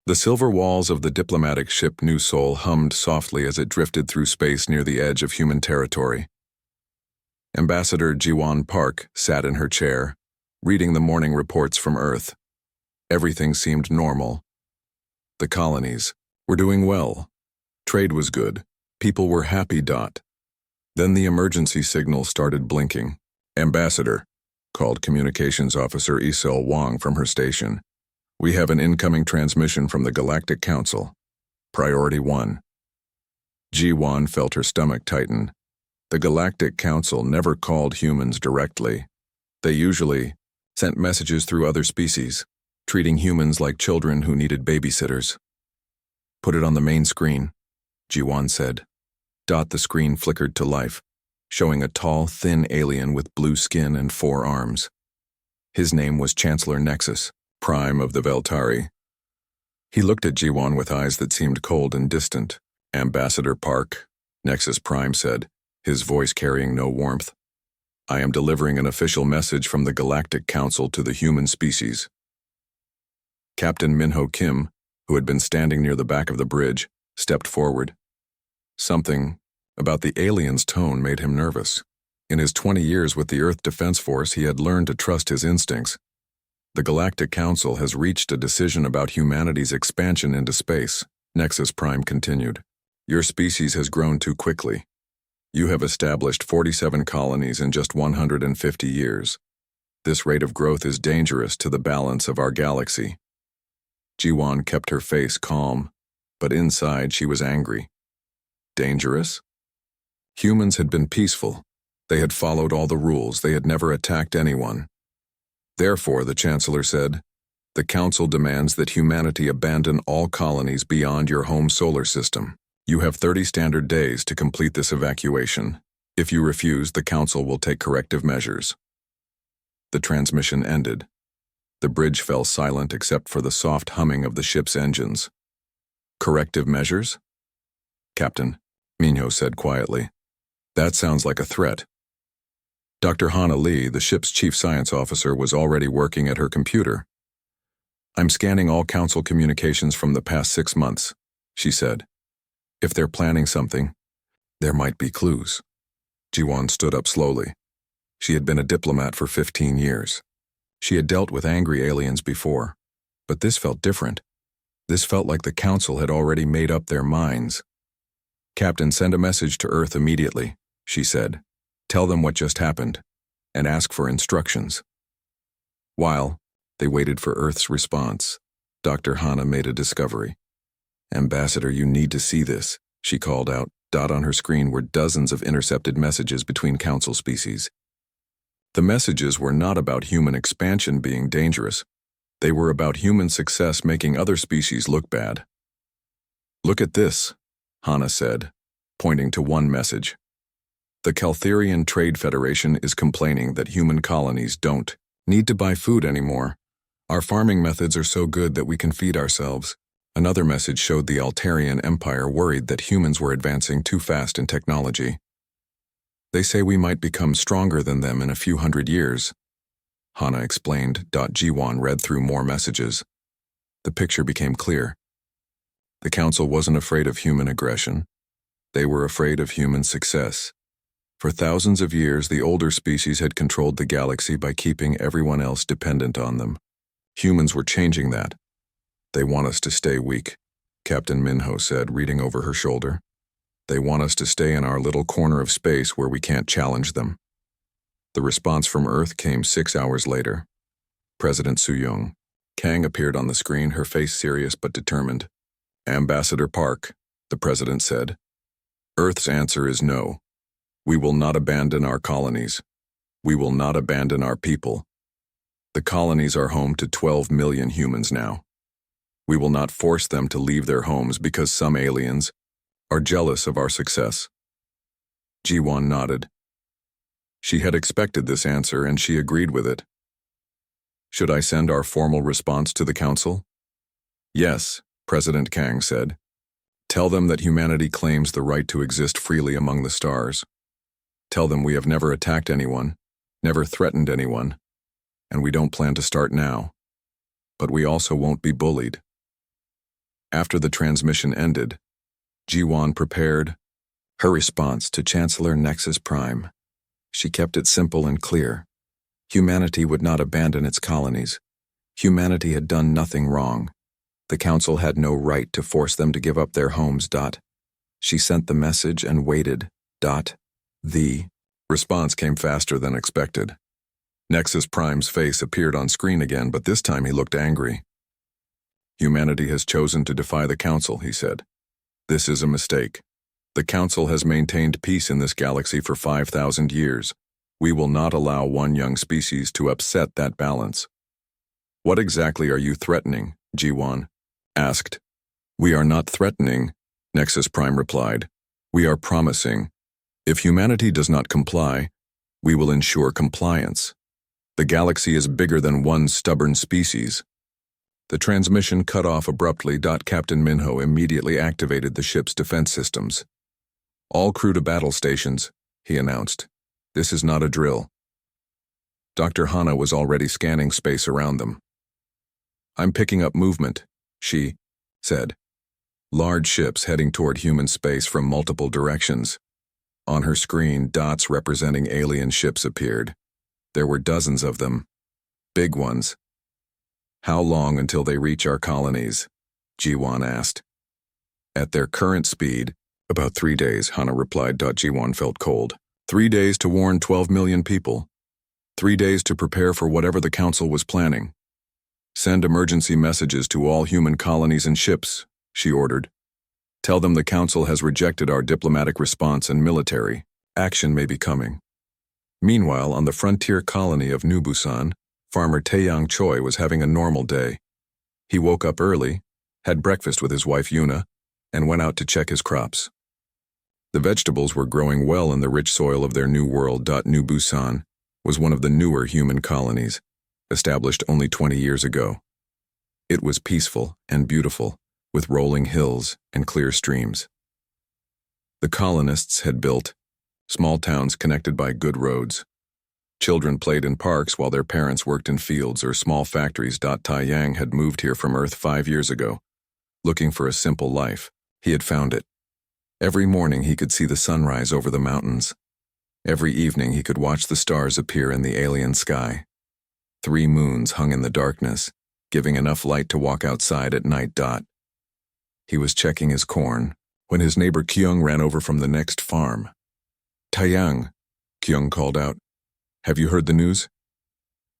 The silver walls of the diplomatic ship New Sol hummed softly as it drifted through space near the edge of human territory. Ambassador Jiwon Park sat in her chair, reading the morning reports from Earth. Everything seemed normal. The colonies were doing well. Trade was good. People were happy. Then the emergency signal started blinking. "Ambassador," called Communications Officer Isel Wang from her station. "We have an incoming transmission from the Galactic Council. Priority 1. Ji-Won felt her stomach tighten. The Galactic Council never called humans directly. They usually sent messages through other species, treating humans like children who needed babysitters. "Put it on the main screen," Ji-Won said. The screen flickered to life, showing a tall, thin alien with blue skin and 4 arms. His name was Chancellor Nexus, Prime of the Veltari. He looked at Ji-Won with eyes that seemed cold and distant. "Ambassador Park," Nexus Prime said, his voice carrying no warmth. "I am delivering an official message from the Galactic Council to the human species." Captain Minho Kim, who had been standing near the back of the bridge, stepped forward. Something about the alien's tone made him nervous. In his 20 years with the Earth Defense Force, he had learned to trust his instincts. "The Galactic Council has reached a decision about humanity's expansion into space," Nexus Prime continued. "Your species has grown too quickly. You have established 47 colonies in just 150 years. This rate of growth is dangerous to the balance of our galaxy." Ji-Won kept her face calm, but inside she was angry. Dangerous? Humans had been peaceful. They had followed all the rules. They had never attacked anyone. "Therefore," the Chancellor said, "the Council demands that humanity abandon all colonies beyond your home solar system. You have 30 standard days to complete this evacuation. If you refuse, the Council will take corrective measures." The transmission ended. The bridge fell silent except for the soft humming of the ship's engines. "Corrective measures?" "Captain," Minho said quietly. "That sounds like a threat." Dr. Hana Lee, the ship's chief science officer, was already working at her computer. "I'm scanning all Council communications from the past 6 months," she said. "If they're planning something, there might be clues." Ji-Won stood up slowly. She had been a diplomat for 15 years. She had dealt with angry aliens before, but this felt different. This felt like the Council had already made up their minds. "Captain, send a message to Earth immediately," she said. "Tell them what just happened, and ask for instructions." While they waited for Earth's response, Dr. Hana made a discovery. "Ambassador, you need to see this," she called out. On her screen were dozens of intercepted messages between Council species. The messages were not about human expansion being dangerous. They were about human success making other species look bad. "Look at this," Hana said, pointing to one message. "The Caltherian Trade Federation is complaining that human colonies don't need to buy food anymore. Our farming methods are so good that we can feed ourselves." Another message showed the Altarian Empire worried that humans were advancing too fast in technology. "They say we might become stronger than them in a few hundred years," Hana explained. Ji-Won read through more messages. The picture became clear. The Council wasn't afraid of human aggression. They were afraid of human success. For thousands of years, the older species had controlled the galaxy by keeping everyone else dependent on them. Humans were changing that. "They want us to stay weak," Captain Minho said, reading over her shoulder. "They want us to stay in our little corner of space where we can't challenge them." The response from Earth came 6 hours later. President Su-Young Kang appeared on the screen, her face serious but determined. "Ambassador Park," the president said, "Earth's answer is no. We will not abandon our colonies. We will not abandon our people. The colonies are home to 12 million humans now. We will not force them to leave their homes because some aliens are jealous of our success." Ji-Won nodded. She had expected this answer and she agreed with it. "Should I send our formal response to the Council?" "Yes," President Kang said. "Tell them that humanity claims the right to exist freely among the stars. Tell them we have never attacked anyone, never threatened anyone, and we don't plan to start now. But we also won't be bullied." After the transmission ended, Jiwan prepared her response to Chancellor Nexus Prime. She kept it simple and clear. Humanity would not abandon its colonies. Humanity had done nothing wrong. The Council had no right to force them to give up their homes. She sent the message and waited. The response came faster than expected. Nexus Prime's face appeared on screen again, but this time he looked angry. Humanity has chosen to defy the Council, he said. This is a mistake. The Council has maintained peace in this galaxy for 5,000 years. We will not allow one young species to upset that balance. What exactly are you threatening? Jiwan asked. We are not threatening, Nexus Prime replied. We are promising. If humanity does not comply, we will ensure compliance. The galaxy is bigger than one stubborn species. The transmission cut off abruptly. Captain Minho immediately activated the ship's defense systems. All crew to battle stations, he announced. This is not a drill. Dr. Hana was already scanning space around them. I'm picking up movement, she said. Large ships heading toward human space from multiple directions. On her screen, dots representing alien ships appeared. There were dozens of them. Big ones. How long until they reach our colonies? Jiwan asked. At their current speed, about 3 days, Hana replied. Jiwan felt cold. 3 days to warn 12 million people. 3 days to prepare for whatever the Council was planning. Send emergency messages to all human colonies and ships, she ordered. Tell them the Council has rejected our diplomatic response and military action may be coming. Meanwhile, on the frontier colony of New Busan, farmer Taeyang Choi was having a normal day. He woke up early, had breakfast with his wife Yuna, and went out to check his crops. The vegetables were growing well in the rich soil of their new world. New Busan was one of the newer human colonies, established only 20 years ago. It was peaceful and beautiful, with rolling hills and clear streams. The colonists had built small towns connected by good roads. Children played in parks while their parents worked in fields or small factories. Taeyang had moved here from Earth 5 years ago, looking for a simple life. He had found it. Every morning he could see the sunrise over the mountains. Every evening he could watch the stars appear in the alien sky. 3 moons hung in the darkness, giving enough light to walk outside at night. He was checking his corn when his neighbor Kyung ran over from the next farm. Taeyang, Kyung called out. Have you heard the news?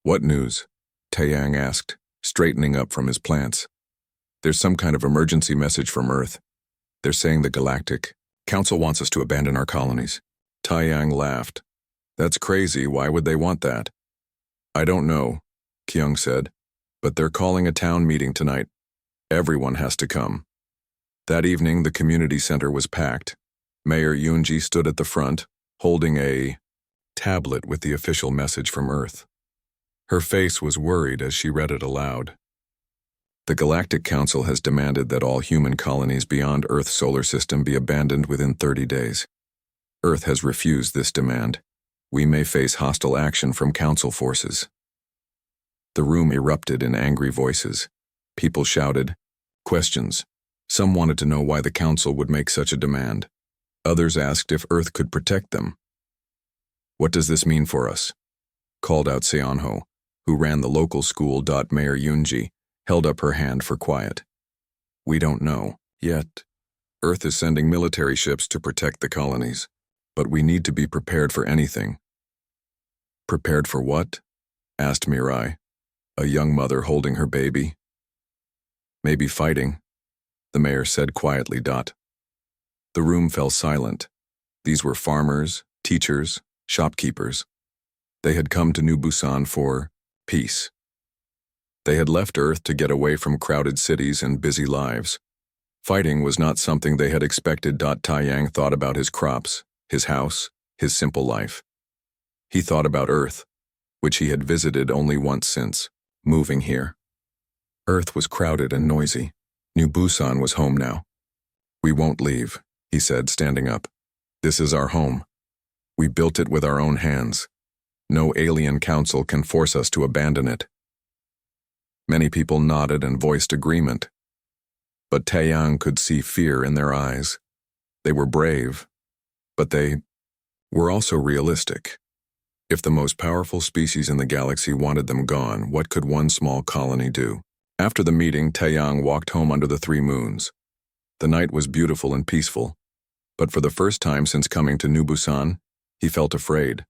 What news? Taeyang asked, straightening up from his plants. There's some kind of emergency message from Earth. They're saying the Galactic Council wants us to abandon our colonies. Taeyang laughed. That's crazy. Why would they want that? I don't know, Kyung said, but they're calling a town meeting tonight. Everyone has to come. That evening, the community center was packed. Mayor Yoonji stood at the front, holding a tablet with the official message from Earth. Her face was worried as she read it aloud. The Galactic Council has demanded that all human colonies beyond Earth's solar system be abandoned within 30 days. Earth has refused this demand. We may face hostile action from Council forces. The room erupted in angry voices. People shouted questions. Some wanted to know why the Council would make such a demand. Others asked if Earth could protect them. What does this mean for us? Called out Seonho, who ran the local school. Mayor Yoonji held up her hand for quiet. We don't know, yet. Earth is sending military ships to protect the colonies, but we need to be prepared for anything. Prepared for what? Asked Mirai, a young mother holding her baby. Maybe fighting, the mayor said quietly. The room fell silent. These were farmers, teachers, shopkeepers. They had come to New Busan for peace. They had left Earth to get away from crowded cities and busy lives. Fighting was not something they had expected. Taeyang thought about his crops, his house, his simple life. He thought about Earth, which he had visited only once since moving here. Earth was crowded and noisy. New Busan was home now. We won't leave, he said, standing up. This is our home. We built it with our own hands. No alien council can force us to abandon it. Many people nodded and voiced agreement. But Taeyang could see fear in their eyes. They were brave, but they were also realistic. If the most powerful species in the galaxy wanted them gone, what could one small colony do? After the meeting, Taeyang walked home under the 3 moons. The night was beautiful and peaceful, but for the first time since coming to New Busan, he felt afraid.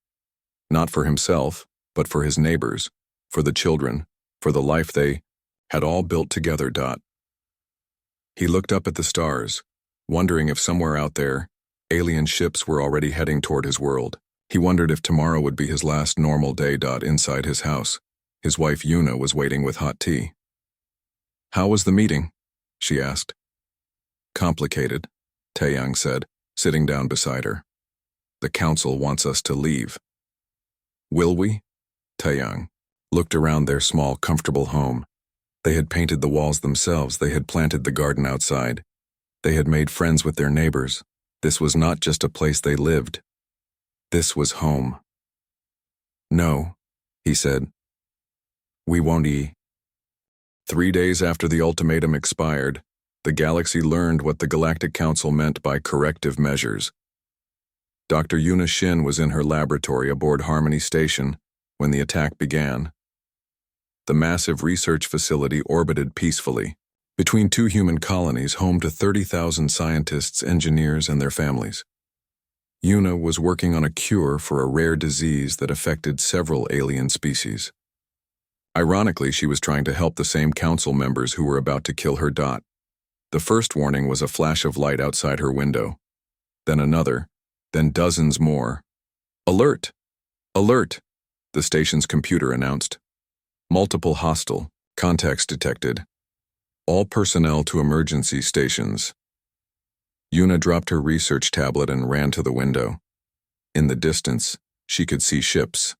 Not for himself, but for his neighbors, for the children, for the life they had all built together. He looked up at the stars, wondering if somewhere out there, alien ships were already heading toward his world. He wondered if tomorrow would be his last normal day. Inside his house, his wife Yuna was waiting with hot tea. "How was the meeting?" she asked. "Complicated," Taeyang said, sitting down beside her. "The council wants us to leave." "Will we?" Taeyang looked around their small, comfortable home. They had painted the walls themselves, they had planted the garden outside. They had made friends with their neighbors. This was not just a place they lived. This was home. "No," he said. "We won't eat." 3 days after the ultimatum expired, the galaxy learned what the Galactic Council meant by corrective measures. Dr. Yuna Shin was in her laboratory aboard Harmony Station when the attack began. The massive research facility orbited peacefully, between 2 human colonies home to 30,000 scientists, engineers, and their families. Yuna was working on a cure for a rare disease that affected several alien species. Ironically, she was trying to help the same council members who were about to kill her. The first warning was a flash of light outside her window, then another, then dozens more. "Alert! Alert!" the station's computer announced. "Multiple hostile contacts detected. All personnel to emergency stations." Yuna dropped her research tablet and ran to the window. In the distance, she could see ships.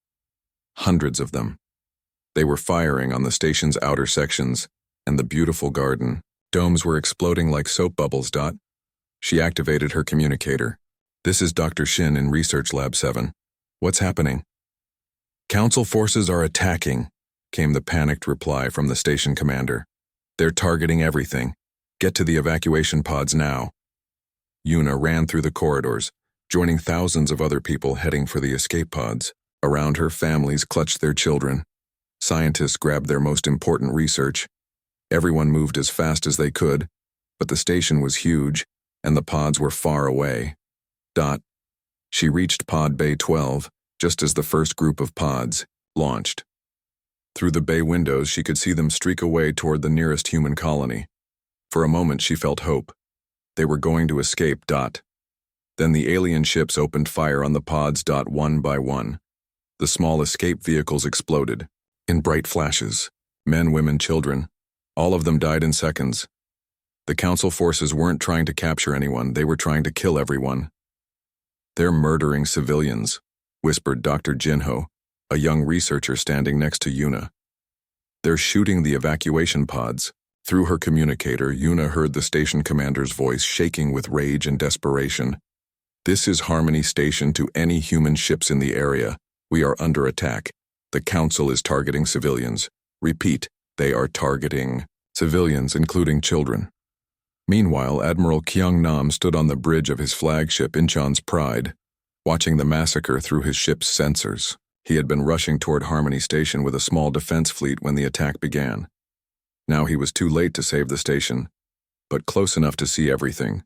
Hundreds of them. They were firing on the station's outer sections, and the beautiful garden. Domes were exploding like soap bubbles. She activated her communicator. "This is Dr. Shin in Research Lab 7. What's happening?" "Council forces are attacking," came the panicked reply from the station commander. "They're targeting everything. Get to the evacuation pods now." Yuna ran through the corridors, joining thousands of other people heading for the escape pods. Around her, families clutched their children. Scientists grabbed their most important research. Everyone moved as fast as they could, but the station was huge, and the pods were far away. She reached Pod Bay 12, just as the first group of pods launched. Through the bay windows, she could see them streak away toward the nearest human colony. For a moment, she felt hope. They were going to escape. Then the alien ships opened fire on the pods. One by one. The small escape vehicles exploded. In bright flashes, men, women, children, all of them died in seconds. The council forces weren't trying to capture anyone, they were trying to kill everyone. "They're murdering civilians," whispered Dr. Jinho, a young researcher standing next to Yuna. "They're shooting the evacuation pods." Through her communicator, Yuna heard the station commander's voice shaking with rage and desperation. "This is Harmony Station to any human ships in the area. We are under attack. The council is targeting civilians. Repeat, they are targeting civilians, including children." Meanwhile, Admiral Kyung-nam stood on the bridge of his flagship Incheon's Pride, watching the massacre through his ship's sensors. He had been rushing toward Harmony Station with a small defense fleet when the attack began. Now he was too late to save the station, but close enough to see everything.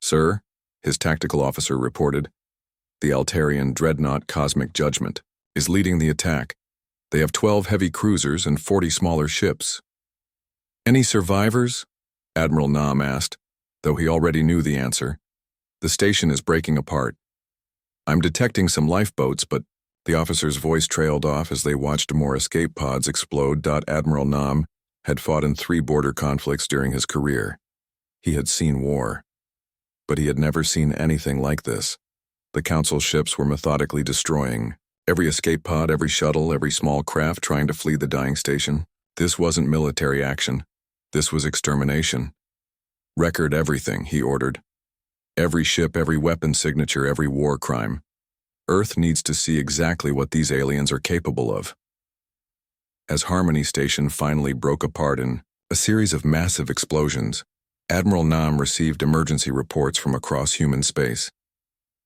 "Sir," his tactical officer reported, "the Altarian dreadnought Cosmic Judgment is leading the attack. They have 12 heavy cruisers and 40 smaller ships." "Any survivors?" Admiral Nam asked, though he already knew the answer. "The station is breaking apart. I'm detecting some lifeboats, but..." The officer's voice trailed off as they watched more escape pods explode. Admiral Nam had fought in 3 border conflicts during his career. He had seen war, but he had never seen anything like this. The council ships were methodically destroying every escape pod, every shuttle, every small craft trying to flee the dying station. This wasn't military action. This was extermination. "Record everything," he ordered. "Every ship, every weapon signature, every war crime. Earth needs to see exactly what these aliens are capable of." As Harmony Station finally broke apart in A series of massive explosions. Admiral Nam received emergency reports from across human space.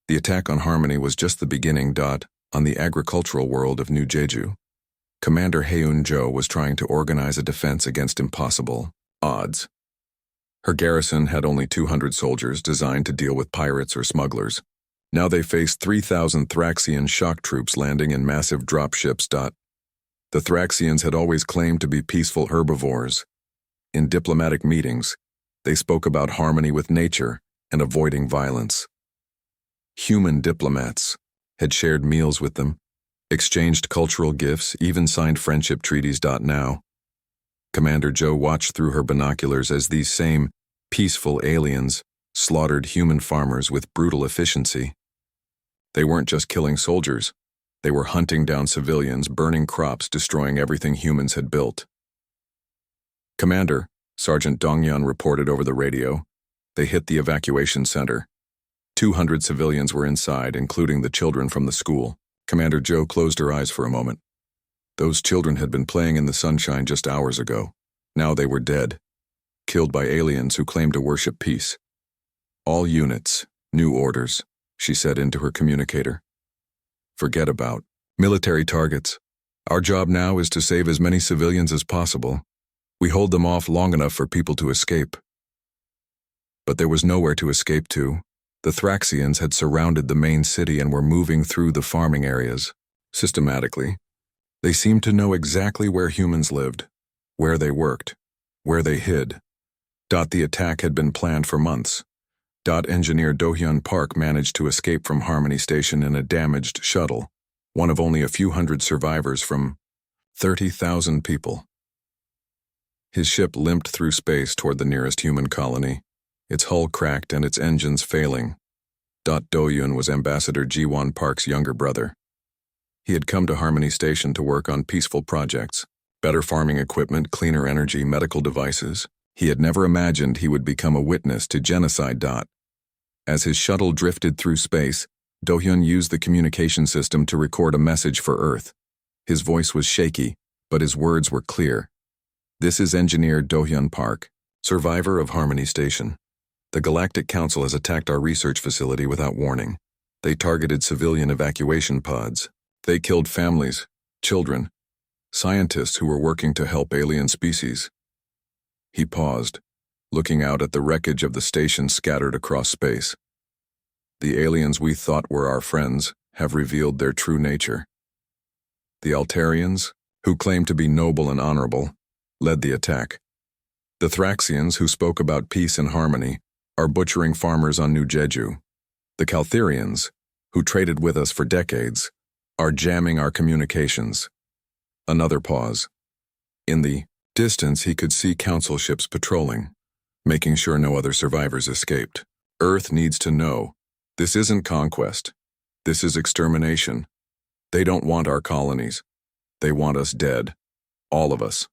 The attack on Harmony was just the beginning. On the agricultural world of New Jeju, Commander Heun-jo was trying to organize a defense against impossible odds. Her garrison had only 200 soldiers designed to deal with pirates or smugglers. Now they faced 3,000 Thraxian shock troops landing in massive dropships. The Thraxians had always claimed to be peaceful herbivores. In diplomatic meetings, they spoke about harmony with nature and avoiding violence. Human diplomats had shared meals with them, exchanged cultural gifts, even signed friendship treaties. Now, Commander Jo watched through her binoculars as these same peaceful aliens slaughtered human farmers with brutal efficiency. They weren't just killing soldiers, they were hunting down civilians, burning crops, destroying everything humans had built. Commander, Sergeant Donghyun reported over the radio. They hit the evacuation center. 200 civilians were inside, including the children from the school. Commander Jo closed her eyes for a moment. Those children had been playing in the sunshine just hours ago. Now they were dead, killed by aliens who claimed to worship peace. All units, new orders, she said into her communicator. Forget about military targets. Our job now is to save as many civilians as possible. We hold them off long enough for people to escape. But there was nowhere to escape to. The Thraxians had surrounded the main city and were moving through the farming areas. Systematically, they seemed to know exactly where humans lived, where they worked, where they hid. The attack had been planned for months. Engineer Do-hyun Park managed to escape from Harmony Station in a damaged shuttle, one of only a few hundred survivors from 30,000 people. His ship limped through space toward the nearest human colony, its hull cracked and its engines failing. Do-hyun was Ambassador Ji-won Park's younger brother. He had come to Harmony Station to work on peaceful projects, better farming equipment, cleaner energy, medical devices. He had never imagined he would become a witness to genocide. As his shuttle drifted through space, Do-hyun used the communication system to record a message for Earth. His voice was shaky, but his words were clear. This is Engineer Do-hyun Park, survivor of Harmony Station. The Galactic Council has attacked our research facility without warning. They targeted civilian evacuation pods. They killed families, children, scientists who were working to help alien species. He paused, looking out at the wreckage of the station scattered across space. The aliens we thought were our friends have revealed their true nature. The Altarians, who claimed to be noble and honorable, led the attack. The Thraxians, who spoke about peace and harmony, are butchering farmers on New Jeju. The Caltherians, who traded with us for decades, are jamming our communications. Another pause. In the distance, he could see council ships patrolling, making sure no other survivors escaped. Earth needs to know. This isn't conquest. This is extermination. They don't want our colonies. They want us dead. All of us.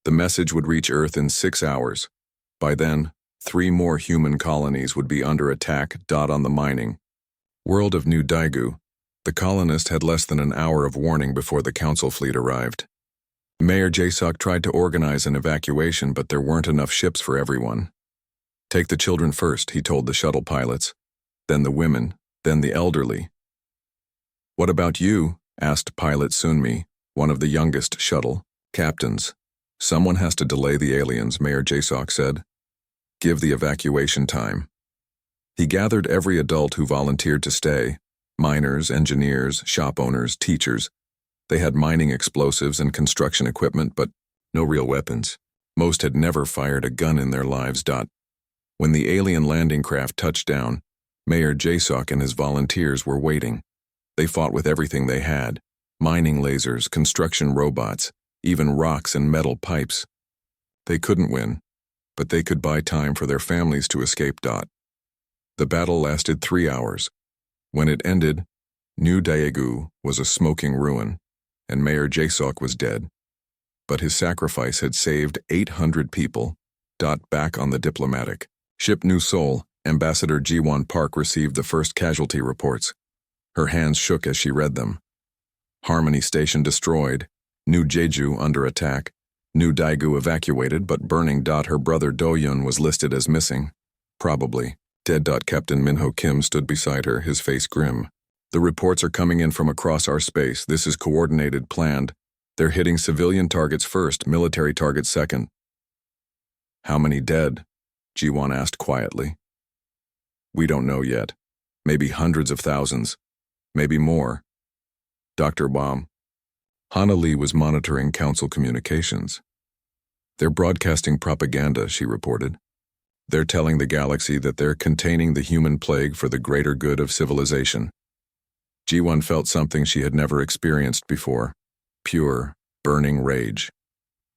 The message would reach Earth in 6 hours. By then, 3 more human colonies would be under attack. On the mining world of New Daegu, the colonists had less than an hour of warning before the council fleet arrived. Mayor Jae-suk tried to organize an evacuation, but there weren't enough ships for everyone. Take the children first, he told the shuttle pilots, then the women, then the elderly. What about you? Asked Pilot Sunmi, one of the youngest shuttle captains. Someone has to delay the aliens, Mayor Jae-suk said. Give the evacuation time. He gathered every adult who volunteered to stay, miners, engineers, shop owners, teachers. They had mining explosives and construction equipment, but no real weapons. Most had never fired a gun in their lives. When the alien landing craft touched down, Mayor Jae-suk and his volunteers were waiting. They fought with everything they had, mining lasers, construction robots, even rocks and metal pipes. They couldn't win, but they could buy time for their families to escape. The battle lasted 3 hours. When it ended, New Daegu was a smoking ruin, and Mayor Jae-suk was dead. But his sacrifice had saved 800 people. Back on the diplomatic ship New Seoul, Ambassador Ji-won Park received the first casualty reports. Her hands shook as she read them. Harmony Station destroyed, New Jeju under attack, New Daegu evacuated but burning. Her brother Do-yun was listed as missing. Probably dead. Captain Minho Kim stood beside her, his face grim. The reports are coming in from across our space. This is coordinated, planned. They're hitting civilian targets first, military targets second. How many dead? Ji-won asked quietly. We don't know yet. Maybe hundreds of thousands. Maybe more. Dr. Baum. Hana Lee was monitoring council communications. They're broadcasting propaganda, she reported. They're telling the galaxy that they're containing the human plague for the greater good of civilization. Ji-won felt something she had never experienced before. Pure, burning rage.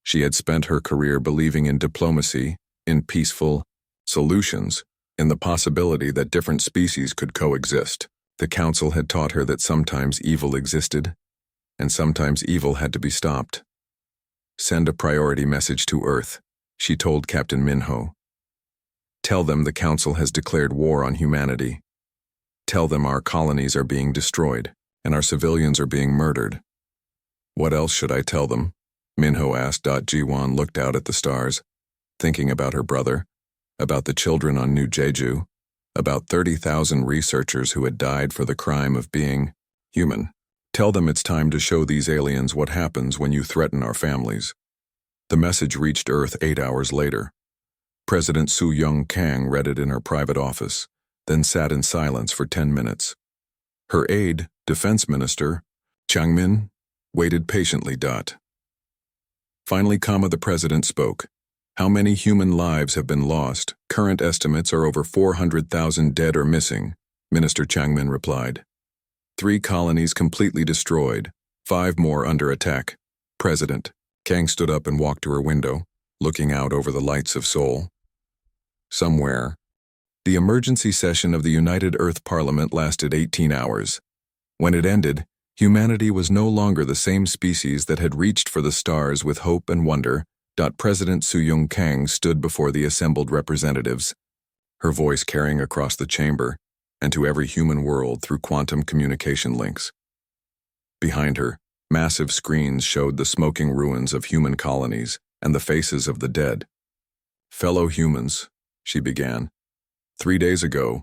She had spent her career believing in diplomacy, in peaceful solutions, in the possibility that different species could coexist. The council had taught her that sometimes evil existed, and sometimes evil had to be stopped. Send a priority message to Earth, she told Captain Minho. Tell them the council has declared war on humanity. Tell them our colonies are being destroyed, and our civilians are being murdered. What else should I tell them? Minho asked. Ji-won looked out at the stars, thinking about her brother, about the children on New Jeju, about 30,000 researchers who had died for the crime of being human. Tell them it's time to show these aliens what happens when you threaten our families. The message reached Earth 8 hours later. President Soo-young Kang read it in her private office, then sat in silence for 10 minutes. Her aide, Defense Minister, Changmin, waited patiently. Finally, the president spoke. How many human lives have been lost? Current estimates are over 400,000 dead or missing, Minister Changmin replied. 3 colonies completely destroyed, 5 more under attack. President. Kang stood up and walked to her window, looking out over the lights of Seoul. Somewhere. The emergency session of the United Earth Parliament lasted 18 hours. When it ended, humanity was no longer the same species that had reached for the stars with hope and wonder. President Soo-young Kang stood before the assembled representatives, her voice carrying across the chamber and to every human world through quantum communication links. Behind her, massive screens showed the smoking ruins of human colonies and the faces of the dead. Fellow humans, she began. 3 days ago,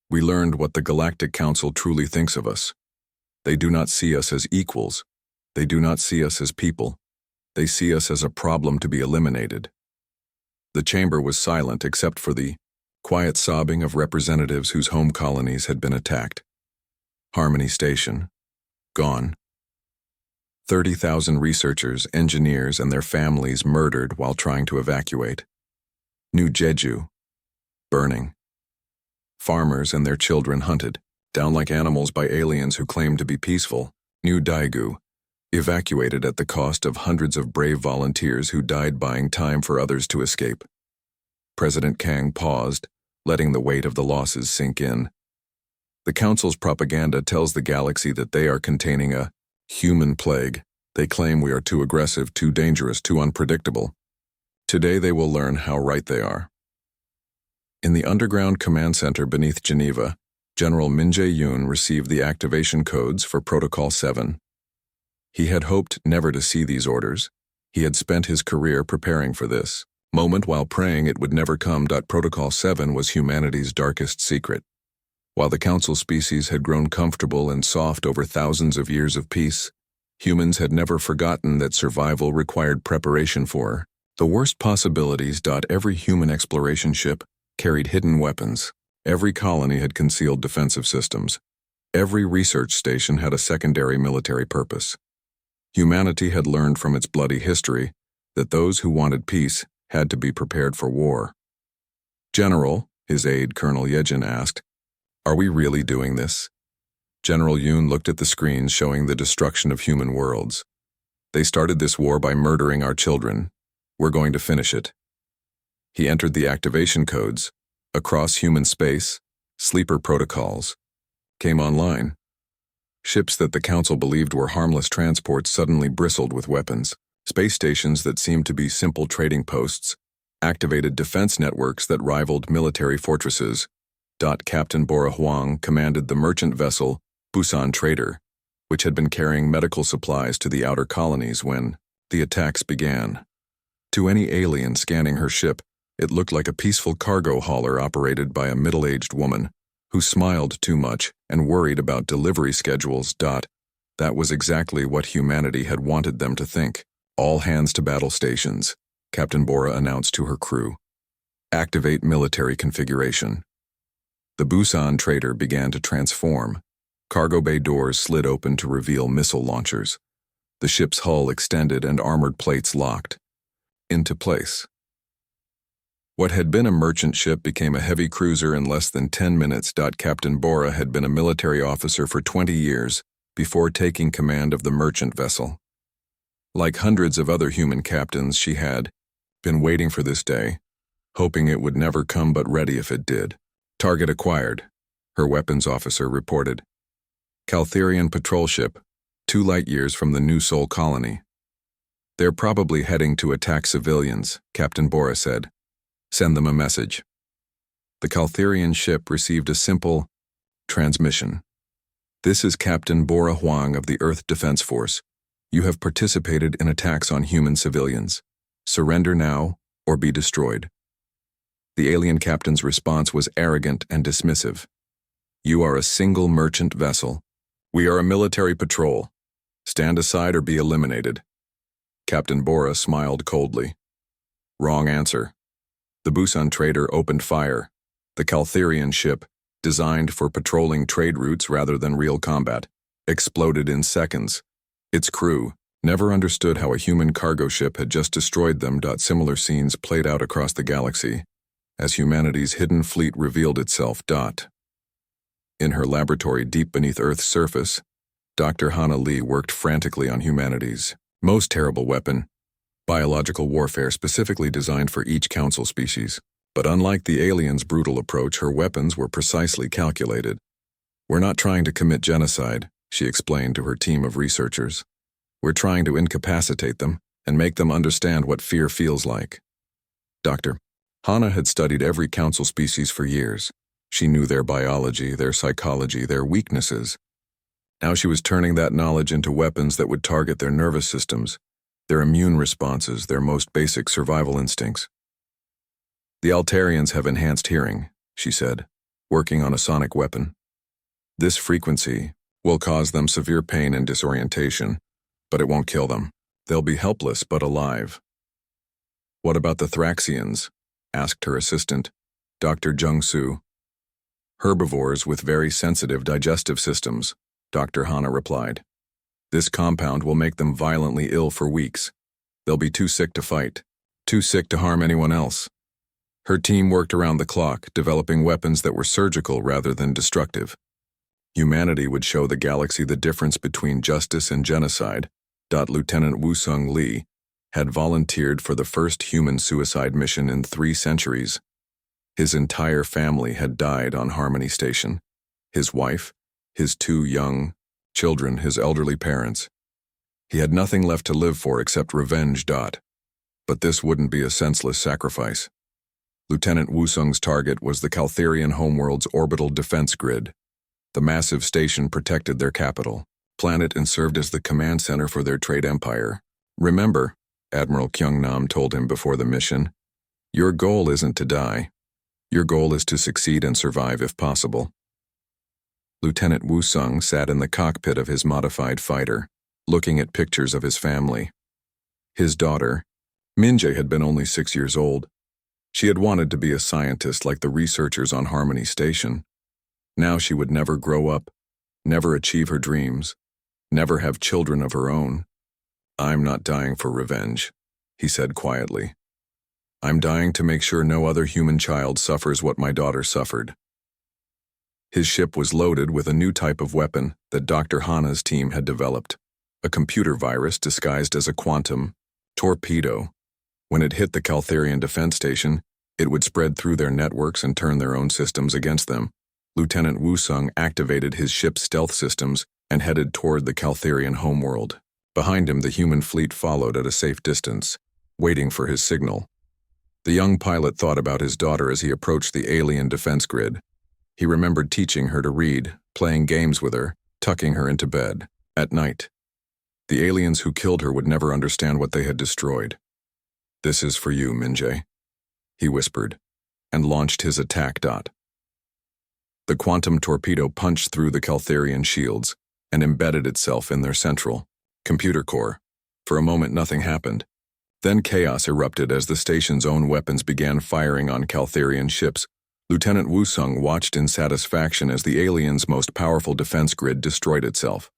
we learned what the Galactic Council truly thinks of us. They do not see us as equals. They do not see us as people. They see us as a problem to be eliminated. The chamber was silent except for the quiet sobbing of representatives whose home colonies had been attacked. Harmony Station. Gone. 30,000 researchers, engineers, and their families murdered while trying to evacuate. New Jeju. Burning. Farmers and their children hunted, down like animals by aliens who claimed to be peaceful. New Daegu. Evacuated at the cost of hundreds of brave volunteers who died buying time for others to escape. President Kang paused, letting the weight of the losses sink in. The Council's propaganda tells the galaxy that they are containing a human plague. They claim we are too aggressive, too dangerous, too unpredictable. Today they will learn how right they are. In the underground command center beneath Geneva, General Min Jae-yoon received the activation codes for Protocol 7. He had hoped never to see these orders. He had spent his career preparing for this moment while praying it would never come. Protocol 7 was humanity's darkest secret. While the Council species had grown comfortable and soft over thousands of years of peace, humans had never forgotten that survival required preparation for the worst possibilities. Every human exploration ship carried hidden weapons. Every colony had concealed defensive systems. Every research station had a secondary military purpose. Humanity had learned from its bloody history that those who wanted peace had to be prepared for war. General, his aide Colonel Yejin asked, "Are we really doing this?" General Yoon looked at the screens showing the destruction of human worlds. "They started this war by murdering our children. We're going to finish it." He entered the activation codes. Across human space, sleeper protocols came online. Ships that the Council believed were harmless transports suddenly bristled with weapons. Space stations that seemed to be simple trading posts activated defense networks that rivaled military fortresses. Captain Bora Huang commanded the merchant vessel Busan Trader, which had been carrying medical supplies to the outer colonies when the attacks began. To any alien scanning her ship, it looked like a peaceful cargo hauler operated by a middle-aged woman who smiled too much and worried about delivery schedules. That was exactly what humanity had wanted them to think. All hands to battle stations, Captain Bora announced to her crew. Activate military configuration. The Busan trader began to transform. Cargo bay doors slid open to reveal missile launchers. The ship's hull extended and armored plates locked into place. What had been a merchant ship became a heavy cruiser in less than 10 minutes. Captain Bora had been a military officer for 20 years before taking command of the merchant vessel. Like hundreds of other human captains, she had been waiting for this day, hoping it would never come but ready if it did. Target acquired, her weapons officer reported. Caltherian patrol ship, 2 light-years from the New Sol colony. They're probably heading to attack civilians, Captain Bora said. Send them a message. The Caltherian ship received a simple transmission. This is Captain Bora Huang of the Earth Defense Force. You have participated in attacks on human civilians. Surrender now or be destroyed. The alien captain's response was arrogant and dismissive. You are a single merchant vessel. We are a military patrol. Stand aside or be eliminated. Captain Bora smiled coldly. Wrong answer. The Busan trader opened fire. The Caltherian ship, designed for patrolling trade routes rather than real combat, exploded in seconds. Its crew never understood how a human cargo ship had just destroyed them. Similar scenes played out across the galaxy as humanity's hidden fleet revealed itself. In her laboratory deep beneath Earth's surface, Dr. Hana Lee worked frantically on humanity's most terrible weapon, biological warfare specifically designed for each council species. But unlike the aliens' brutal approach, her weapons were precisely calculated. We're not trying to commit genocide, she explained to her team of researchers. We're trying to incapacitate them and make them understand what fear feels like. Dr. Hana had studied every council species for years. She knew their biology, their psychology, their weaknesses. Now she was turning that knowledge into weapons that would target their nervous systems, their immune responses, their most basic survival instincts. The Altarians have enhanced hearing, she said, working on a sonic weapon. This frequency will cause them severe pain and disorientation, but it won't kill them. They'll be helpless but alive. What about the Thraxians? Asked her assistant, Dr. Jung Soo. Herbivores with very sensitive digestive systems, Dr. Hana replied. This compound will make them violently ill for weeks. They'll be too sick to fight, too sick to harm anyone else. Her team worked around the clock, developing weapons that were surgical rather than destructive. Humanity would show the galaxy the difference between justice and genocide. Lieutenant Woo-Sung Lee had volunteered for the first human suicide mission in 3 centuries. His entire family had died on Harmony Station. His wife, his 2 young children, his elderly parents. He had nothing left to live for except revenge. But this wouldn't be a senseless sacrifice. Lieutenant Woo-Sung's target was the Caltherian homeworld's orbital defense grid. The massive station protected their capital, planet, and served as the command center for their trade empire. Remember, Admiral Kyung-nam told him before the mission, your goal isn't to die. Your goal is to succeed and survive if possible. Lieutenant Woo-Sung sat in the cockpit of his modified fighter, looking at pictures of his family. His daughter, Minjae, had been only 6 years old. She had wanted to be a scientist like the researchers on Harmony Station. Now she would never grow up, never achieve her dreams, never have children of her own. I'm not dying for revenge, he said quietly. I'm dying to make sure no other human child suffers what my daughter suffered. His ship was loaded with a new type of weapon that Dr. Hana's team had developed, a computer virus disguised as a quantum torpedo. When it hit the Caltherian defense station, it would spread through their networks and turn their own systems against them. Lieutenant Woo-Sung activated his ship's stealth systems and headed toward the Caltherian homeworld. Behind him, the human fleet followed at a safe distance, waiting for his signal. The young pilot thought about his daughter as he approached the alien defense grid. He remembered teaching her to read, playing games with her, tucking her into bed. At night, the aliens who killed her would never understand what they had destroyed. "This is for you, Minjay," he whispered, and launched his attack. The quantum torpedo punched through the Caltharian shields and embedded itself in their central computer core. For a moment nothing happened. Then chaos erupted as the station's own weapons began firing on Caltharian ships. Lieutenant Wusung watched in satisfaction as the alien's most powerful defense grid destroyed itself.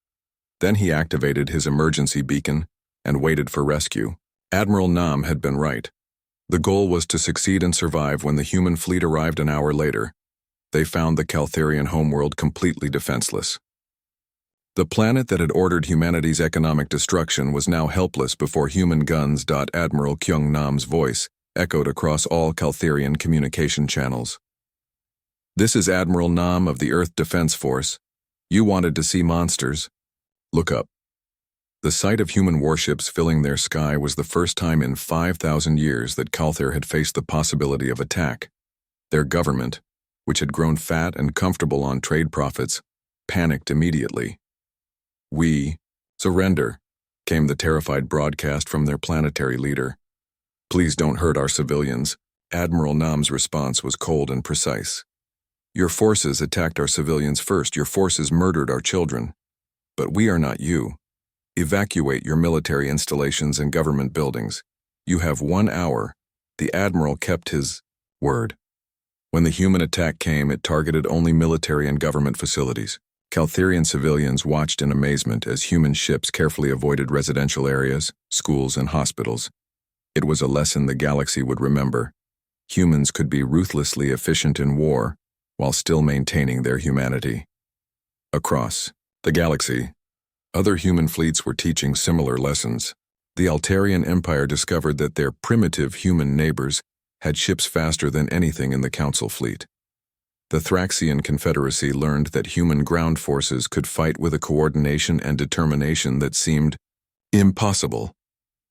Then he activated his emergency beacon and waited for rescue. Admiral Nam had been right. The goal was to succeed and survive. When the human fleet arrived an hour later, they found the Caltharian homeworld completely defenseless. The planet that had ordered humanity's economic destruction was now helpless before human guns. Admiral Kyung Nam's voice echoed across all Caltharian communication channels. "This is Admiral Nam of the Earth Defense Force. You wanted to see monsters. Look up." The sight of human warships filling their sky was the first time in 5,000 years that Calthar had faced the possibility of attack. Their government, which had grown fat and comfortable on trade profits, panicked immediately. "We surrender," came the terrified broadcast from their planetary leader. "Please don't hurt our civilians." Admiral Nam's response was cold and precise. "Your forces attacked our civilians first. Your forces murdered our children. But we are not you. Evacuate your military installations and government buildings. You have 1 hour." The admiral kept his word. When the human attack came, it targeted only military and government facilities. Caltharian civilians watched in amazement as human ships carefully avoided residential areas, schools, and hospitals. It was a lesson the galaxy would remember. Humans could be ruthlessly efficient in war while still maintaining their humanity. Across the galaxy, other human fleets were teaching similar lessons. The Altarian Empire discovered that their primitive human neighbors had ships faster than anything in the Council fleet. The Thraxian Confederacy learned that human ground forces could fight with a coordination and determination that seemed impossible.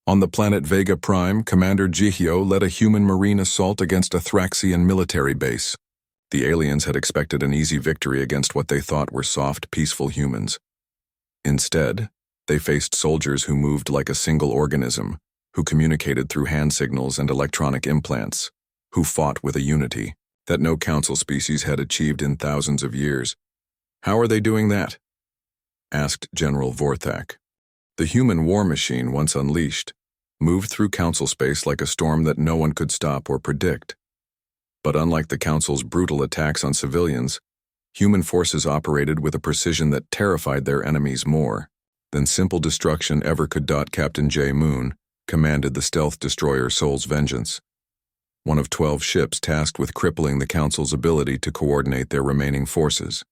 On the planet Vega Prime, Commander Jihyo led a human marine assault against a Thraxian military base. The aliens had expected an easy victory against what they thought were soft, peaceful humans. Instead, they faced soldiers who moved like a single organism, who communicated through hand signals and electronic implants, who fought with a unity that no council species had achieved in thousands of years. "How are they doing that?" asked General Vorthak. The human war machine, once unleashed, moved through council space like a storm that no one could stop or predict. But unlike the council's brutal attacks on civilians, human forces operated with a precision that terrified their enemies more than simple destruction ever could. Captain J. Moon commanded the stealth destroyer Soul's Vengeance, one of 12 ships tasked with crippling the Council's ability to coordinate their remaining forces.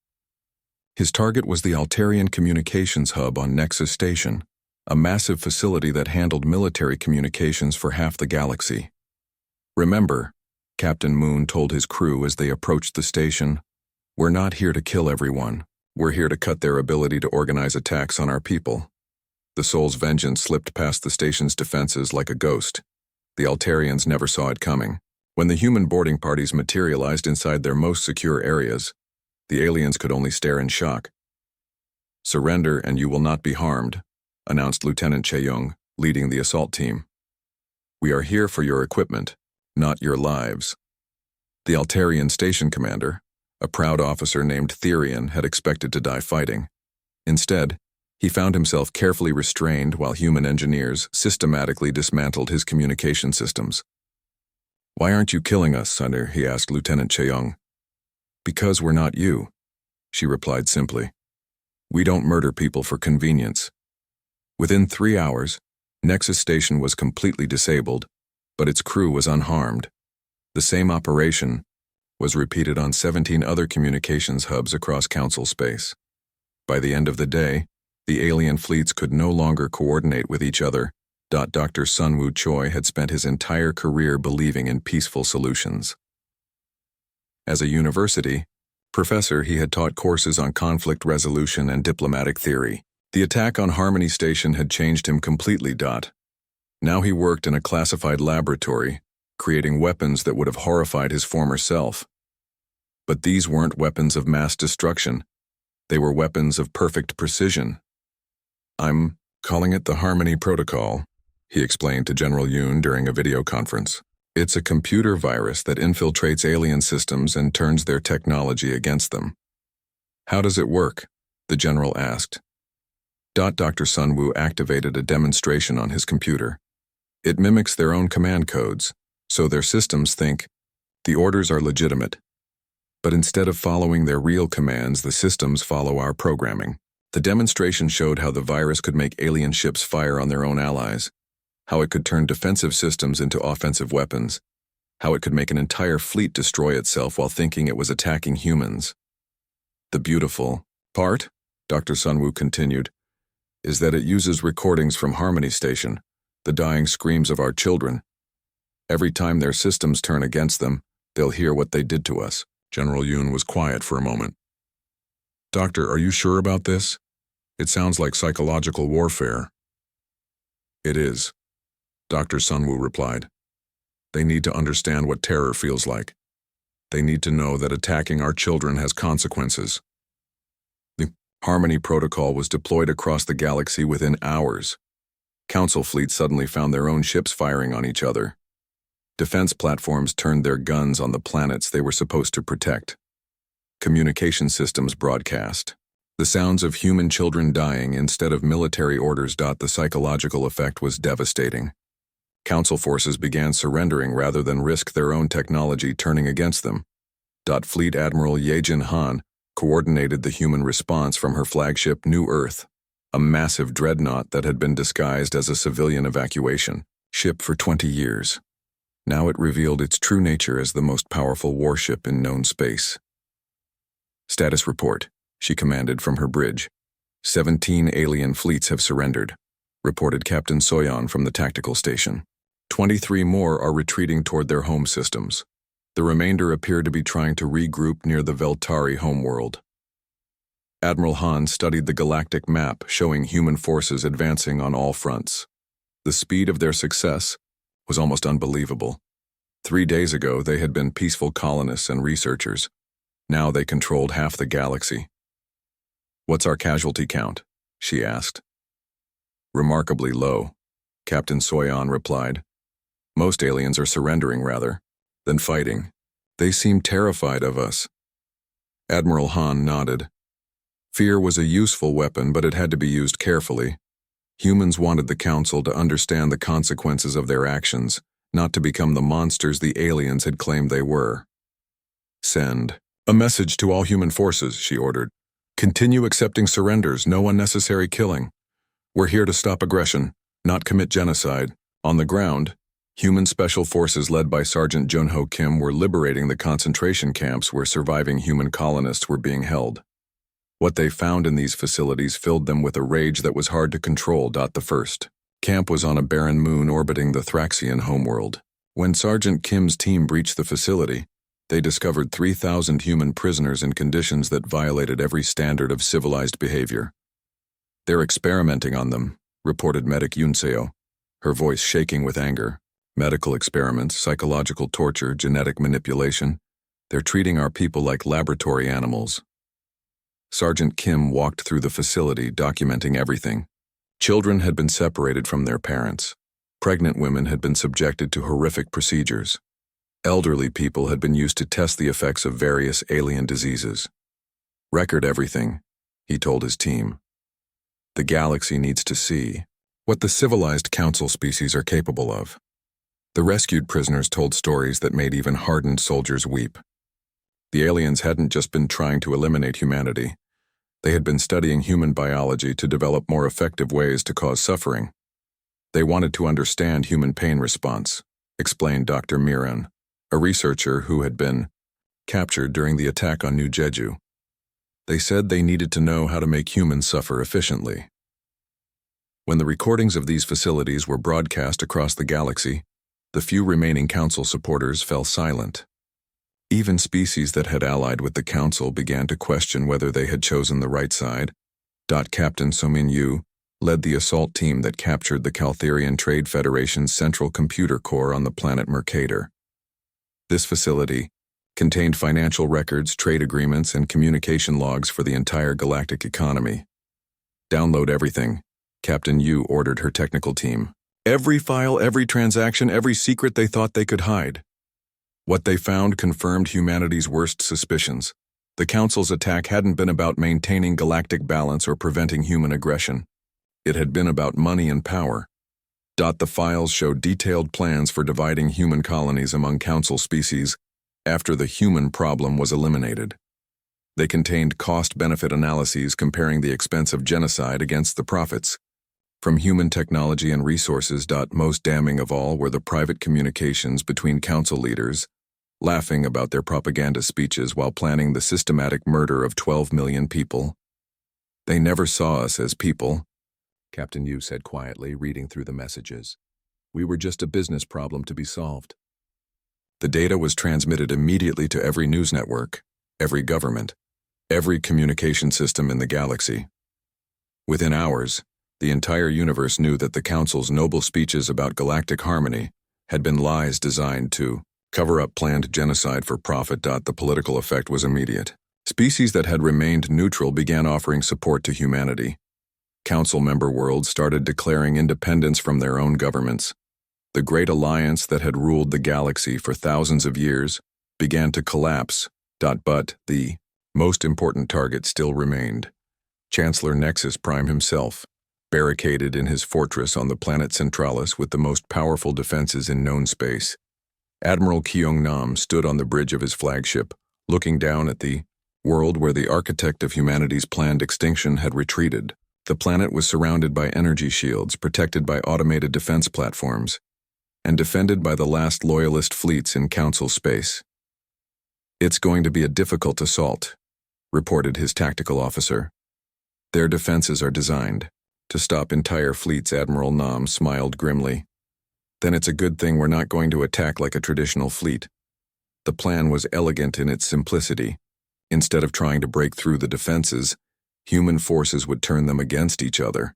His target was the Altarian Communications Hub on Nexus Station, a massive facility that handled military communications for half the galaxy. "Remember," Captain Moon told his crew as they approached the station, "we're not here to kill everyone. We're here to cut their ability to organize attacks on our people." The Soul's Vengeance slipped past the station's defenses like a ghost. The Altarians never saw it coming. When the human boarding parties materialized inside their most secure areas, the aliens could only stare in shock. "Surrender and you will not be harmed," announced Lieutenant Chaeyoung, leading the assault team. "We are here for your equipment, not your lives." The Altarian station commander, a proud officer named Therian, had expected to die fighting. Instead, he found himself carefully restrained while human engineers systematically dismantled his communication systems. "Why aren't you killing us, Sunner?" he asked Lieutenant Chaeyoung. "Because we're not you," she replied simply. "We don't murder people for convenience." Within 3 hours, Nexus Station was completely disabled, but its crew was unharmed. The same operation was repeated on 17 other communications hubs across Council space. By the end of the day, the alien fleets could no longer coordinate with each other. Dr. Sunwoo Choi had spent his entire career believing in peaceful solutions. As a university professor, he had taught courses on conflict resolution and diplomatic theory. The attack on Harmony Station had changed him completely. Now he worked in a classified laboratory, creating weapons that would have horrified his former self. But these weren't weapons of mass destruction. They were weapons of perfect precision. "I'm calling it the Harmony Protocol," he explained to General Yoon during a video conference. It's a computer virus that infiltrates alien systems and turns their technology against them. How does it work? The general asked. Dr. Sunwoo activated a demonstration on his computer. It mimics their own command codes, so their systems think the orders are legitimate. But instead of following their real commands, the systems follow our programming. The demonstration showed how the virus could make alien ships fire on their own allies, how it could turn defensive systems into offensive weapons, how it could make an entire fleet destroy itself while thinking it was attacking humans. The beautiful part, Dr. Sunwoo continued, is that it uses recordings from Harmony Station, the dying screams of our children. Every time their systems turn against them, they'll hear what they did to us. General Yoon was quiet for a moment. Doctor, are you sure about this? It sounds like psychological warfare. It is, Dr. Sunwoo replied. They need to understand what terror feels like. They need to know that attacking our children has consequences. The Harmony Protocol was deployed across the galaxy within hours. Council fleets suddenly found their own ships firing on each other. Defense platforms turned their guns on the planets they were supposed to protect. Communication systems broadcast. The sounds of human children dying instead of military orders. The psychological effect was devastating. Council forces began surrendering rather than risk their own technology turning against them. Fleet Admiral Yejin Han coordinated the human response from her flagship New Earth, a massive dreadnought that had been disguised as a civilian evacuation ship for 20 years. Now it revealed its true nature as the most powerful warship in known space. Status report, she commanded from her bridge. 17 alien fleets have surrendered, reported Captain Soyeon from the tactical station. 23 more are retreating toward their home systems. The remainder appear to be trying to regroup near the Veltari homeworld. Admiral Han studied the galactic map showing human forces advancing on all fronts. The speed of their success was almost unbelievable. 3 days ago, they had been peaceful colonists and researchers. Now they controlled half the galaxy. What's our casualty count? She asked. Remarkably low, Captain Soyeon replied. Most aliens are surrendering rather than fighting. They seem terrified of us. Admiral Han nodded. Fear was a useful weapon, but it had to be used carefully. Humans wanted the Council to understand the consequences of their actions, not to become the monsters the aliens had claimed they were. Send a message to all human forces, she ordered. Continue accepting surrenders, no unnecessary killing. We're here to stop aggression, not commit genocide. On the ground, human special forces led by Sergeant Junho Kim were liberating the concentration camps where surviving human colonists were being held. What they found in these facilities filled them with a rage that was hard to control. The first camp was on a barren moon orbiting the Thraxian homeworld. When Sergeant Kim's team breached the facility, they discovered 3,000 human prisoners in conditions that violated every standard of civilized behavior. They're experimenting on them, reported Medic Yunseo, her voice shaking with anger. Medical experiments, psychological torture, genetic manipulation. They're treating our people like laboratory animals. Sergeant Kim walked through the facility, documenting everything. Children had been separated from their parents. Pregnant women had been subjected to horrific procedures. Elderly people had been used to test the effects of various alien diseases. Record everything, he told his team. The galaxy needs to see what the civilized council species are capable of. The rescued prisoners told stories that made even hardened soldiers weep. The aliens hadn't just been trying to eliminate humanity. They had been studying human biology to develop more effective ways to cause suffering. They wanted to understand human pain response, explained Dr. Miran, a researcher who had been captured during the attack on New Jeju. They said they needed to know how to make humans suffer efficiently. When the recordings of these facilities were broadcast across the galaxy, the few remaining council supporters fell silent. Even species that had allied with the council began to question whether they had chosen the right side. Captain Somin Yu led the assault team that captured the Caltherian Trade Federation's central computer core on the planet Mercator. This facility contained financial records, trade agreements, and communication logs for the entire galactic economy. Download everything, Captain Yu ordered her technical team. Every file, every transaction, every secret they thought they could hide. What they found confirmed humanity's worst suspicions. The Council's attack hadn't been about maintaining galactic balance or preventing human aggression. It had been about money and power. The files showed detailed plans for dividing human colonies among Council species after the human problem was eliminated. They contained cost-benefit analyses comparing the expense of genocide against the profits. From human technology and resources. Most damning of all were the private communications between Council leaders, laughing about their propaganda speeches while planning the systematic murder of 12 million people. They never saw us as people, Captain Yu said quietly, reading through the messages. We were just a business problem to be solved. The data was transmitted immediately to every news network, every government, every communication system in the galaxy. Within hours, the entire universe knew that the Council's noble speeches about galactic harmony had been lies designed to cover up planned genocide for profit. The political effect was immediate. Species that had remained neutral began offering support to humanity. Council member worlds started declaring independence from their own governments. The great alliance that had ruled the galaxy for thousands of years began to collapse. But the most important target still remained. Chancellor Nexus Prime himself, barricaded in his fortress on the planet Centralis with the most powerful defenses in known space. Admiral Kyung-nam stood on the bridge of his flagship, looking down at the world where the architect of humanity's planned extinction had retreated. The planet was surrounded by energy shields, protected by automated defense platforms, and defended by the last loyalist fleets in Council space. It's going to be a difficult assault, reported his tactical officer. Their defenses are designed to stop entire fleets. Admiral Nam smiled grimly. Then it's a good thing we're not going to attack like a traditional fleet. The plan was elegant in its simplicity. Instead of trying to break through the defenses, human forces would turn them against each other.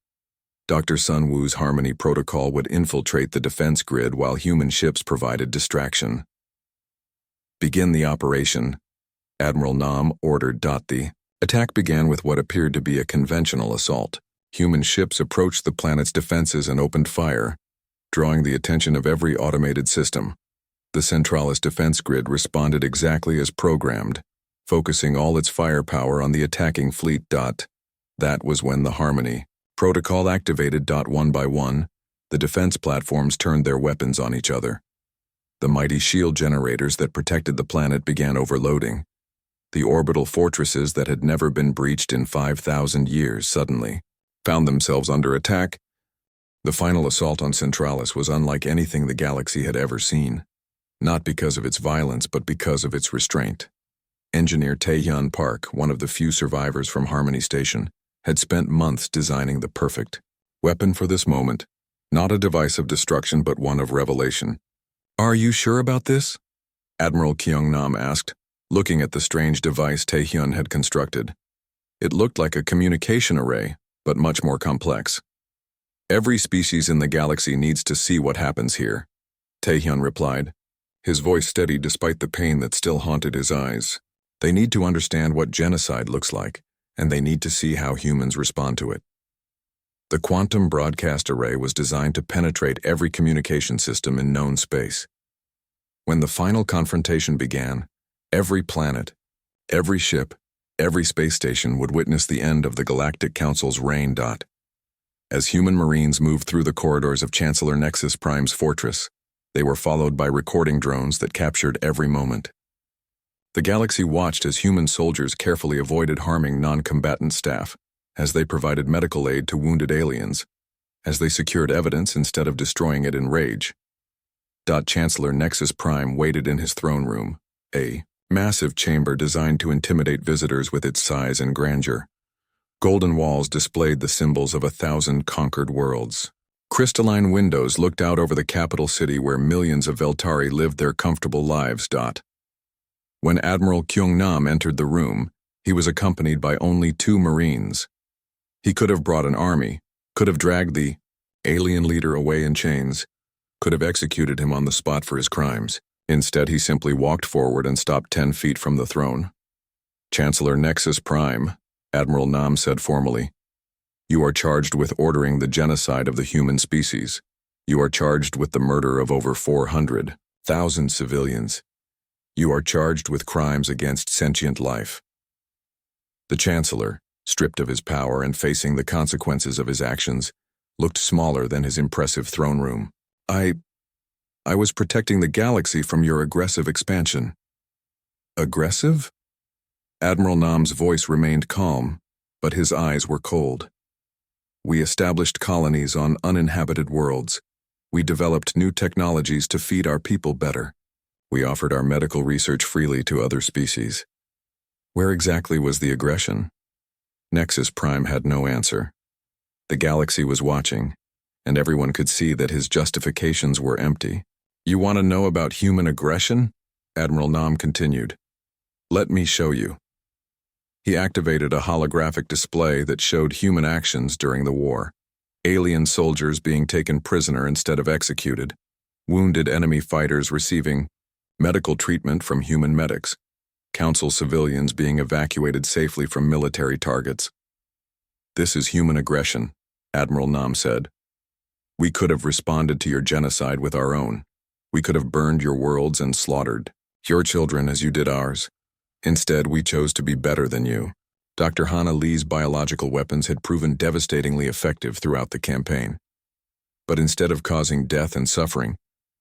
Dr. Sun Wu's Harmony Protocol would infiltrate the defense grid while human ships provided distraction. Begin the operation, Admiral Nam ordered. The attack began with what appeared to be a conventional assault. Human ships approached the planet's defenses and opened fire, drawing the attention of every automated system. The Centralis defense grid responded exactly as programmed, focusing all its firepower on the attacking fleet. That was when the Harmony Protocol activated. One by one, the defense platforms turned their weapons on each other. The mighty shield generators that protected the planet began overloading. The orbital fortresses that had never been breached in 5,000 years suddenly found themselves under attack. The final assault on Centralis was unlike anything the galaxy had ever seen, not because of its violence but because of its restraint. Engineer Taehyun Park, one of the few survivors from Harmony Station, had spent months designing the perfect weapon for this moment, not a device of destruction but one of revelation. Are you sure about this? Admiral Kyung-nam asked, looking at the strange device Taehyun had constructed. It looked like a communication array, but much more complex. Every species in the galaxy needs to see what happens here, Taehyun replied, his voice steady despite the pain that still haunted his eyes. They need to understand what genocide looks like, and they need to see how humans respond to it. The quantum broadcast array was designed to penetrate every communication system in known space. When the final confrontation began, every planet, every ship, every space station would witness the end of the Galactic Council's reign. As human marines moved through the corridors of Chancellor Nexus Prime's fortress, they were followed by recording drones that captured every moment. The galaxy watched as human soldiers carefully avoided harming non-combatant staff, as they provided medical aid to wounded aliens, as they secured evidence instead of destroying it in rage. Chancellor Nexus Prime waited in his throne room, a massive chamber designed to intimidate visitors with its size and grandeur. Golden walls displayed the symbols of 1,000 conquered worlds. Crystalline windows looked out over the capital city where millions of Veltari lived their comfortable lives. When Admiral Kyung-nam entered the room, he was accompanied by only 2 Marines. He could have brought an army, could have dragged the alien leader away in chains, could have executed him on the spot for his crimes. Instead, he simply walked forward and stopped 10 feet from the throne. Chancellor Nexus Prime, Admiral Nam said formally, you are charged with ordering the genocide of the human species. You are charged with the murder of over 400,000 civilians. You are charged with crimes against sentient life. The Chancellor, stripped of his power and facing the consequences of his actions, looked smaller than his impressive throne room. I was protecting the galaxy from your aggressive expansion. Aggressive? Admiral Nam's voice remained calm, but his eyes were cold. We established colonies on uninhabited worlds. We developed new technologies to feed our people better. We offered our medical research freely to other species. Where exactly was the aggression? Nexus Prime had no answer. The galaxy was watching, and everyone could see that his justifications were empty. You want to know about human aggression? Admiral Nam continued. Let me show you. He activated a holographic display that showed human actions during the war. Alien soldiers being taken prisoner instead of executed. Wounded enemy fighters receiving medical treatment from human medics. Council civilians being evacuated safely from military targets. This is human aggression, Admiral Nam said. We could have responded to your genocide with our own. We could have burned your worlds and slaughtered your children as you did ours. Instead, we chose to be better than you. Dr. Hannah Lee's biological weapons had proven devastatingly effective throughout the campaign. But instead of causing death and suffering,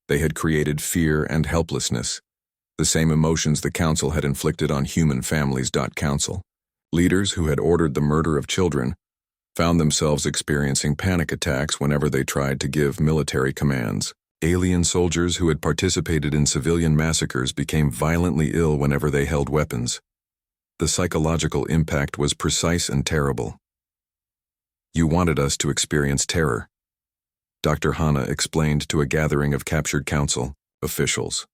they had created fear and helplessness, the same emotions the Council had inflicted on human families. Council leaders who had ordered the murder of children found themselves experiencing panic attacks whenever they tried to give military commands. Alien soldiers who had participated in civilian massacres became violently ill whenever they held weapons. The psychological impact was precise and terrible. You wanted us to experience terror, Dr. Hannah explained to a gathering of captured Council officials.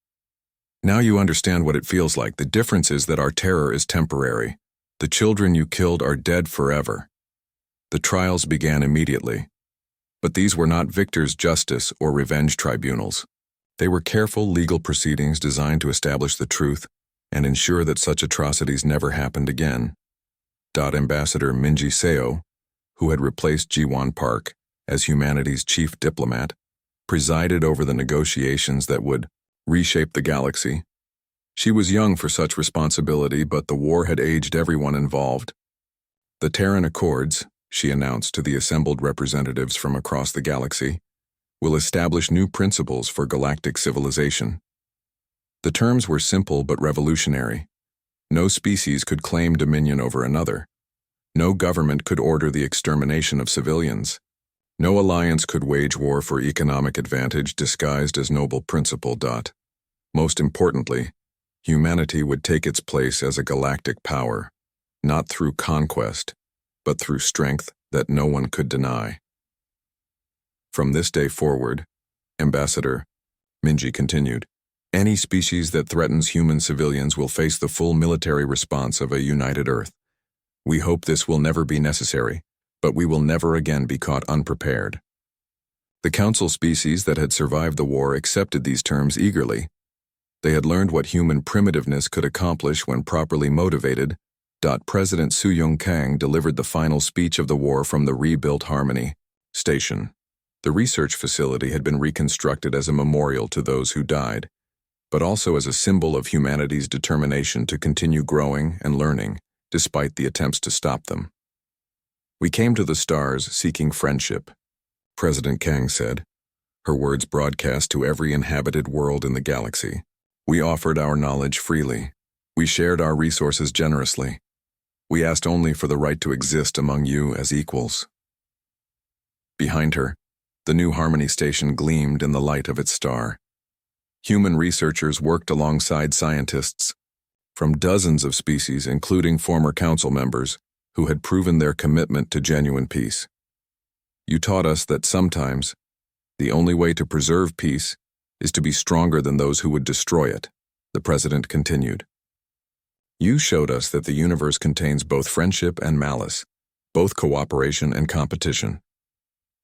Now you understand what it feels like. The difference is that our terror is temporary. The children you killed are dead forever. The trials began immediately. But these were not victors' justice or revenge tribunals. They were careful legal proceedings designed to establish the truth and ensure that such atrocities never happened again. Ambassador Minji Seo, who had replaced Jiwon Park as humanity's chief diplomat, presided over the negotiations that would reshape the galaxy. She was young for such responsibility, but the war had aged everyone involved. The Terran Accords, she announced to the assembled representatives from across the galaxy, will establish new principles for galactic civilization. The terms were simple but revolutionary. No species could claim dominion over another. No government could order the extermination of civilians. No alliance could wage war for economic advantage disguised as noble principle. Most importantly, humanity would take its place as a galactic power, not through conquest, but through strength that no one could deny. From this day forward, Ambassador Minji continued, any species that threatens human civilians will face the full military response of a united Earth. We hope this will never be necessary, but we will never again be caught unprepared. The Council species that had survived the war accepted these terms eagerly. They had learned what human primitiveness could accomplish when properly motivated. President Su Yong Kang delivered the final speech of the war from the rebuilt Harmony Station. The research facility had been reconstructed as a memorial to those who died, but also as a symbol of humanity's determination to continue growing and learning, despite the attempts to stop them. We came to the stars seeking friendship, President Kang said, her words broadcast to every inhabited world in the galaxy. We offered our knowledge freely. We shared our resources generously. We asked only for the right to exist among you as equals. Behind her, the new Harmony Station gleamed in the light of its star. Human researchers worked alongside scientists from dozens of species, including former Council members, who had proven their commitment to genuine peace. You taught us that sometimes the only way to preserve peace is to be stronger than those who would destroy it, the President continued. You showed us that the universe contains both friendship and malice, both cooperation and competition.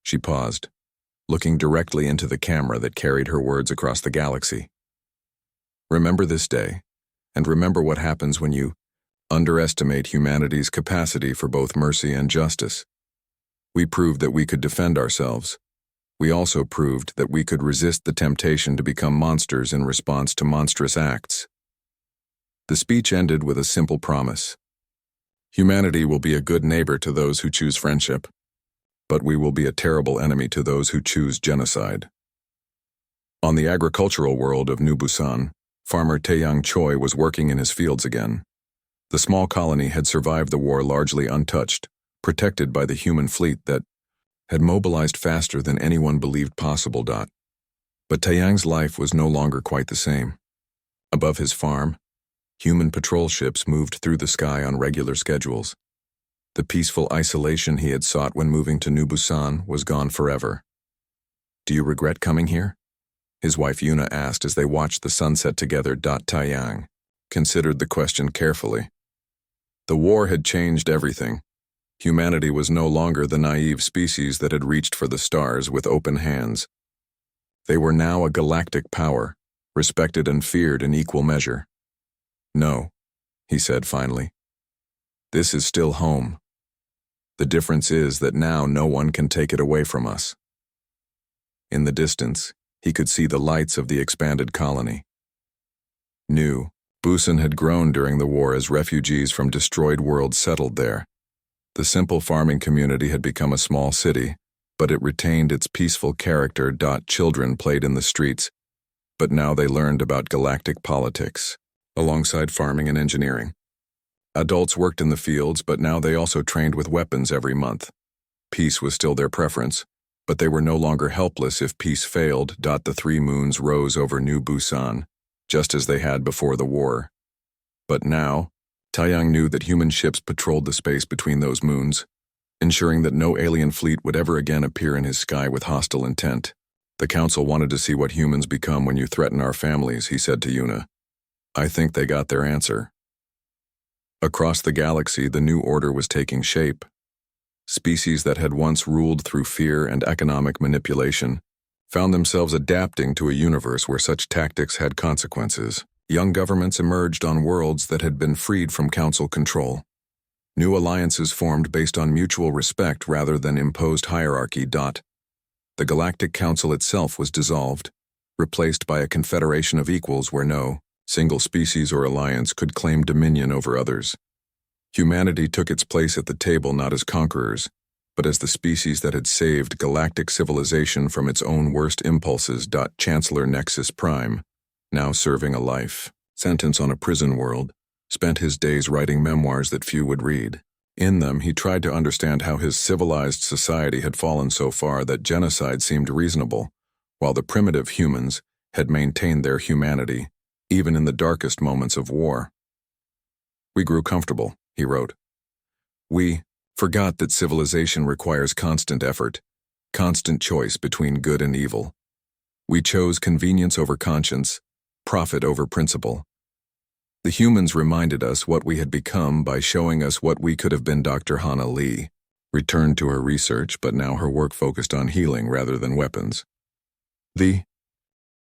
She paused, looking directly into the camera that carried her words across the galaxy. Remember this day, and remember what happens when you underestimate humanity's capacity for both mercy and justice. We proved that we could defend ourselves. We also proved that we could resist the temptation to become monsters in response to monstrous acts. The speech ended with a simple promise. Humanity will be a good neighbor to those who choose friendship, but we will be a terrible enemy to those who choose genocide. On the agricultural world of New Busan, farmer Taeyang Choi was working in his fields again. The small colony had survived the war largely untouched, protected by the human fleet that had mobilized faster than anyone believed possible. But Taeyang's life was no longer quite the same. Above his farm, human patrol ships moved through the sky on regular schedules. The peaceful isolation he had sought when moving to New Busan was gone forever. "Do you regret coming here?" his wife Yuna asked as they watched the sunset together. Taeyang considered the question carefully. The war had changed everything. Humanity was no longer the naive species that had reached for the stars with open hands. They were now a galactic power, respected and feared in equal measure. "No," he said finally. "This is still home. The difference is that now no one can take it away from us." In the distance, he could see the lights of the expanded colony. New Busan had grown during the war as refugees from destroyed worlds settled there. The simple farming community had become a small city, but it retained its peaceful character. Children played in the streets, but now they learned about galactic politics, alongside farming and engineering. Adults worked in the fields, but now they also trained with weapons every month. Peace was still their preference, but they were no longer helpless if peace failed. The three moons rose over New Busan, just as they had before the war. But now, Taeyang knew that human ships patrolled the space between those moons, ensuring that no alien fleet would ever again appear in his sky with hostile intent. "The Council wanted to see what humans become when you threaten our families," he said to Yuna. "I think they got their answer." Across the galaxy, the new order was taking shape. Species that had once ruled through fear and economic manipulation found themselves adapting to a universe where such tactics had consequences. Young governments emerged on worlds that had been freed from council control. New alliances formed based on mutual respect rather than imposed hierarchy. The Galactic Council itself was dissolved, replaced by a confederation of equals where no single species or alliance could claim dominion over others. Humanity took its place at the table not as conquerors, but as the species that had saved galactic civilization from its own worst impulses. Chancellor Nexus Prime, now serving a life sentence on a prison world, spent his days writing memoirs that few would read. In them, he tried to understand how his civilized society had fallen so far that genocide seemed reasonable, while the primitive humans had maintained their humanity, even in the darkest moments of war. "We grew comfortable," he wrote. "We forgot that civilization requires constant effort, constant choice between good and evil. We chose convenience over conscience, profit over principle. The humans reminded us what we had become by showing us what we could have been." Dr. Hana Lee returned to her research, but now her work focused on healing rather than weapons. The